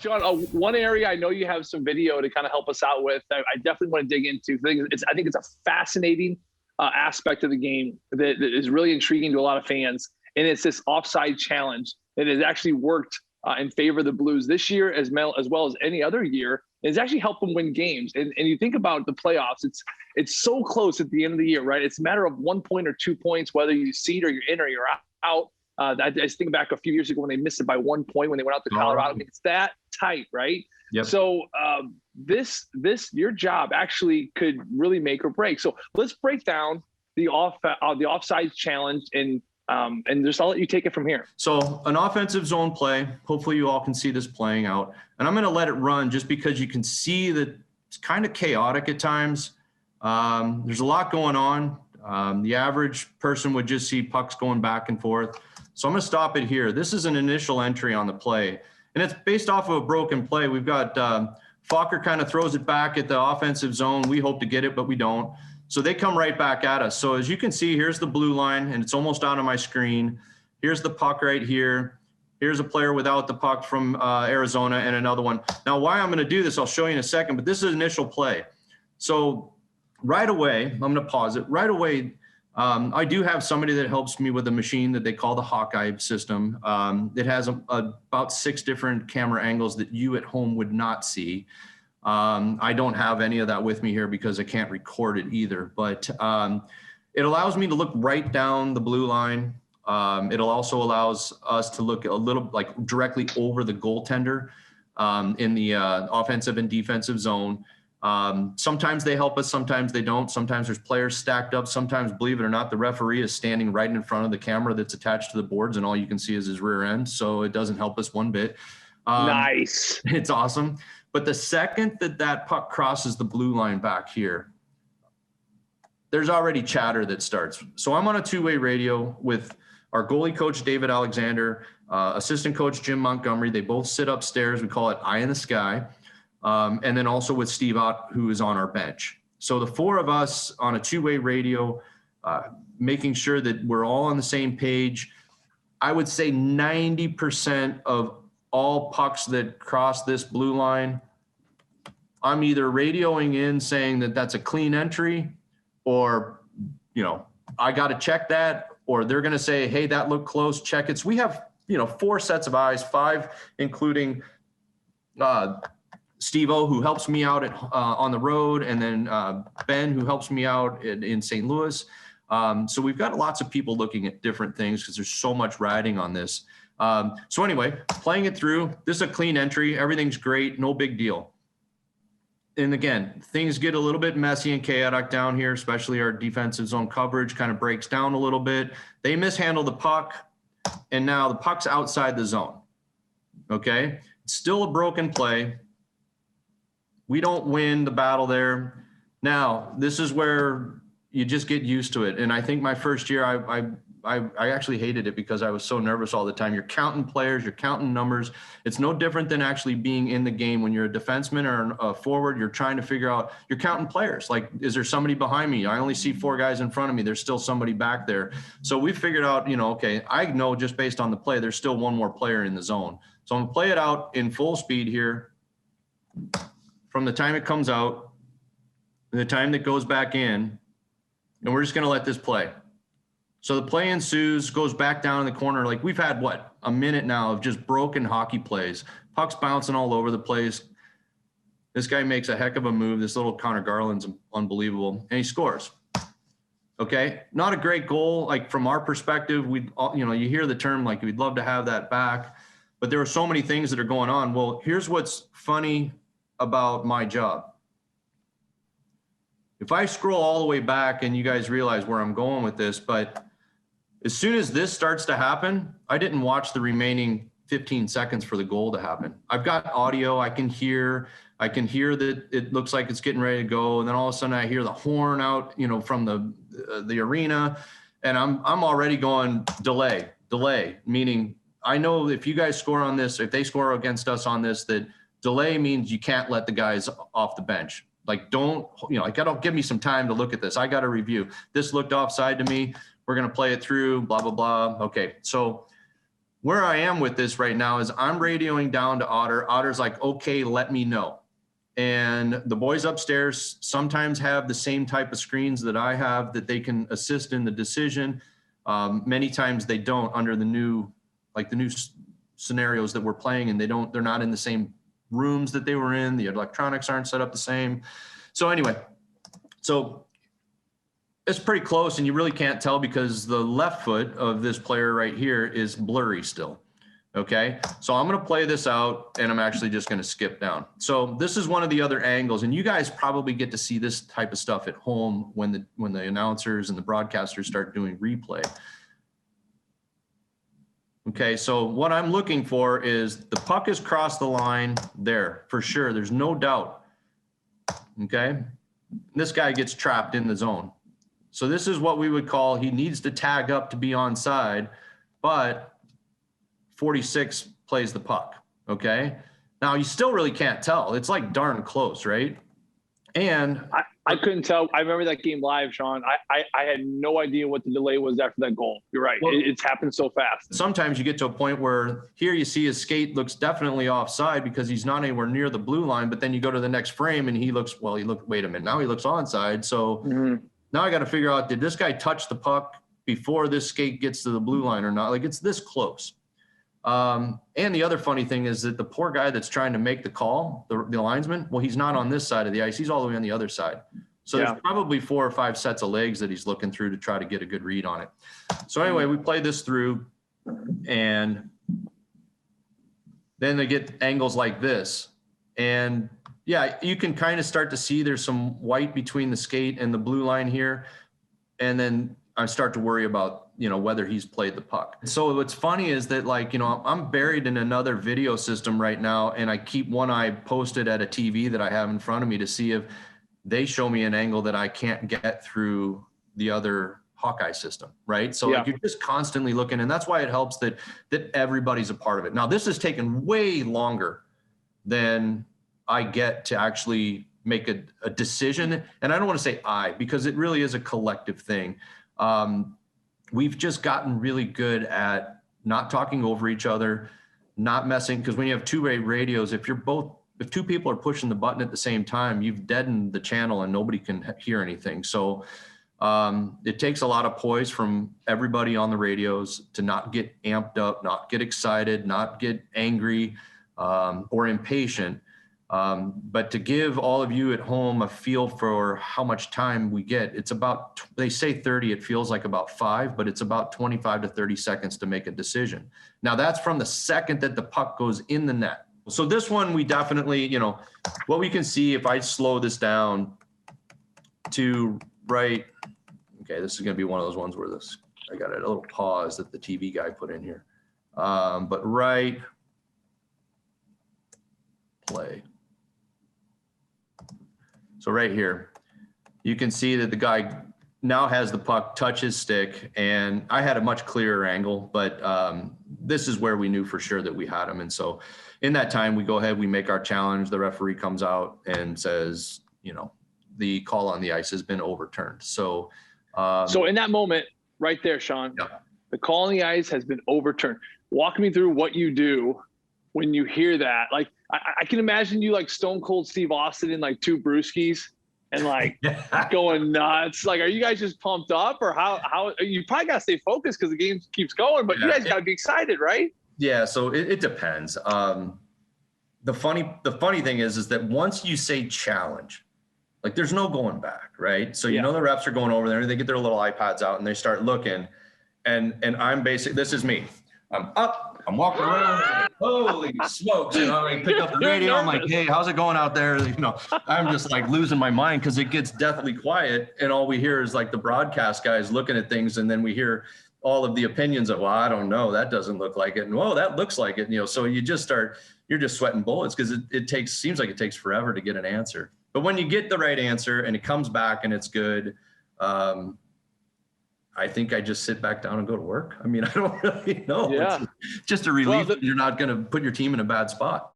John, one area I know you have some video to kind of help us out with. I definitely want to dig into. I think it's a fascinating aspect of the game that is really intriguing to a lot of fans, and it's this offside challenge that has actually worked in favor of the Blues this year as well as any other year. It's actually helped them win games. And you think about the playoffs, it's so close at the end of the year, right? It's a matter of 1 point or 2 points, whether you seed or you're in or you're out. I just think back a few years ago when they missed it by 1 point when they went out to Colorado. I mean, it's that tight, right? Yep. So this your job actually could really make or break. So let's break down the offside challenge and just I'll let you take it from here. So an offensive zone play. Hopefully you all can see this playing out, and I'm going to let it run just because you can see that it's kind of chaotic at times. There's a lot going on. The average person would just see pucks going back and forth. So I'm going to stop it here. This is an initial entry on the play, and it's based off of a broken play. We've got Fokker kind of throws it back at the offensive zone. We hope to get it, but we don't. So they come right back at us. So as you can see, here's the blue line, and it's almost out of my screen. Here's the puck right here. Here's a player without the puck from Arizona and another one. Now, why I'm going to do this, I'll show you in a second, but this is initial play. So right away, I'm going to pause it. Right away, I do have somebody that helps me with a machine that they call the Hawkeye system. It has about 6 different camera angles that you at home would not see. I don't have any of that with me here because I can't record it either, but it allows me to look right down the blue line. It also allows us to look a little like directly over the goaltender in the offensive and defensive zone. Sometimes they help us, sometimes they don't. Sometimes there's players stacked up. Sometimes, believe it or not, the referee is standing right in front of the camera that's attached to the boards, and all you can see is his rear end. So it doesn't help us one bit. Nice. It's awesome. But the second that puck crosses the blue line back here, there's already chatter that starts. So I'm on a two-way radio with our goalie coach, David Alexander, assistant coach, Jim Montgomery. They both sit upstairs. We call it Eye in the Sky. And then also with Steve Ott, who is on our bench. So the 4 of us on a two-way radio, making sure that we're all on the same page. I would say 90% of all pucks that cross this blue line, I'm either radioing in saying that that's a clean entry, or, I got to check that, or they're going to say, hey, that looked close, check it. So we have, 4 sets of eyes, 5, including Steve-O, who helps me out on the road, and then Ben, who helps me out in St. Louis. So we've got lots of people looking at different things because there's so much riding on this. So anyway, playing it through, this is a clean entry. Everything's great. No big deal. And again, things get a little bit messy and chaotic down here, especially our defensive zone coverage kind of breaks down a little bit. They mishandle the puck, and now the puck's outside the zone. Okay? It's still a broken play. We don't win the battle there. Now, this is where you just get used to it. And I think my first year, I actually hated it because I was so nervous all the time. You're counting players, you're counting numbers. It's no different than actually being in the game. When you're a defenseman or a forward, you're trying to figure out, you're counting players. Like, is there somebody behind me? I only see 4 guys in front of me. There's still somebody back there. So we figured out, okay, I know just based on the play, there's still one more player in the zone. So I'm gonna play it out in full speed here from the time it comes out and the time that goes back in, and we're just gonna let this play. So the play ensues, goes back down in the corner. Like, we've had, a minute now of just broken hockey plays. Pucks bouncing all over the place. This guy makes a heck of a move. This little Connor Garland's unbelievable, and he scores. Okay, not a great goal. Like, from our perspective, you hear the term, like, we'd love to have that back, but there are so many things that are going on. Well, here's what's funny about my job. If I scroll all the way back, and you guys realize where I'm going with this, but as soon as this starts to happen, I didn't watch the remaining 15 seconds for the goal to happen. I've got audio. I can hear that it looks like it's getting ready to go. And then all of a sudden I hear the horn out, from the arena, and I'm already going delay, meaning I know if you guys score on this, if they score against us on this, that delay means you can't let the guys off the bench. Like, don't give me some time to look at this. I got to review. This looked offside to me. We're going to play it through, blah, blah, blah. Okay. So where I am with this right now is I'm radioing down to Otter. Otter's like, okay, let me know. And the boys upstairs sometimes have the same type of screens that I have that they can assist in the decision. Many times they don't under the new scenarios that we're playing, and they're not in the same rooms that they were in. The electronics aren't set up the same. So anyway, so it's pretty close, and you really can't tell because the left foot of this player right here is blurry still. Okay, so I'm going to play this out, and I'm actually just going to skip down. So this is one of the other angles, and you guys probably get to see this type of stuff at home when the announcers and the broadcasters start doing replay. Okay, so what I'm looking for is the puck has crossed the line there for sure. There's no doubt. Okay, this guy gets trapped in the zone. So this is what we would call he needs to tag up to be onside, but 46 plays the puck, okay? Now, you still really can't tell. It's like darn close, right? And I couldn't tell. I remember that game live, Sean. I had no idea what the delay was after that goal. You're right. Well, it's happened so fast. Sometimes you get to a point where here you see his skate looks definitely offside because he's not anywhere near the blue line, but then you go to the next frame and wait a minute, now he looks onside. So now I got to figure out, did this guy touch the puck before this skate gets to the blue line or not? Like, it's this close. And the other funny thing is that the poor guy that's trying to make the call, the linesman, well, he's not on this side of the ice. He's all the way on the other side. So there's probably 4 or 5 sets of legs that he's looking through to try to get a good read on it. So anyway, we play this through, and then they get angles like this. And yeah, you can kind of start to see there's some white between the skate and the blue line here. And then I start to worry about, whether he's played the puck. So what's funny is that, I'm buried in another video system right now, and I keep one eye posted at a TV that I have in front of me to see if they show me an angle that I can't get through the other Hawkeye system, right? So you're just constantly looking, and that's why it helps that everybody's a part of it. Now, this has taken way longer than I get to actually make a decision. And I don't want to say because it really is a collective thing. We've just gotten really good at not talking over each other, not messing, because when you have two-way radios, if 2 people are pushing the button at the same time, you've deadened the channel and nobody can hear anything. So it takes a lot of poise from everybody on the radios to not get amped up, not get excited, not get angry or impatient. But to give all of you at home a feel for how much time we get, it's about, they say 30, it feels like about 5, but it's about 25 to 30 seconds to make a decision. Now that's from the second that the puck goes in the net. So this one, we definitely, what we can see if I slow this down to right, okay, this is going to be one of those ones where I got a little pause that the TV guy put in here. But right, play. So right here, you can see that the guy now has the puck touch his stick, and I had a much clearer angle, but this is where we knew for sure that we had him. And so in that time, we go ahead, we make our challenge. The referee comes out and says, the call on the ice has been overturned. So in that moment right there, Sean, the call on the ice has been overturned. Walk me through what you do when you hear that. Like, I can imagine you like Stone Cold Steve Austin in like 2 brewskis and like going nuts. Like, are you guys just pumped up, or how you probably got to stay focused because the game keeps going, but you guys got to be excited, right? Yeah. So it depends. The funny thing is that once you say challenge, like there's no going back, right? So, the refs are going over there and they get their little iPads out and they start looking, and I'm this is me. I'm up. I'm walking around, like, holy smokes, I pick up the radio. I'm like, hey, how's it going out there? I'm just like losing my mind because it gets deathly quiet. And all we hear is like the broadcast guys looking at things. And then we hear all of the opinions of, well, I don't know, that doesn't look like it. And whoa, that looks like it. So you just you're just sweating bullets because it seems like it takes forever to get an answer. But when you get the right answer and it comes back and it's good, I think I just sit back down and go to work. I mean, I don't really know. Yeah. It's just a relief. You're not going to put your team in a bad spot.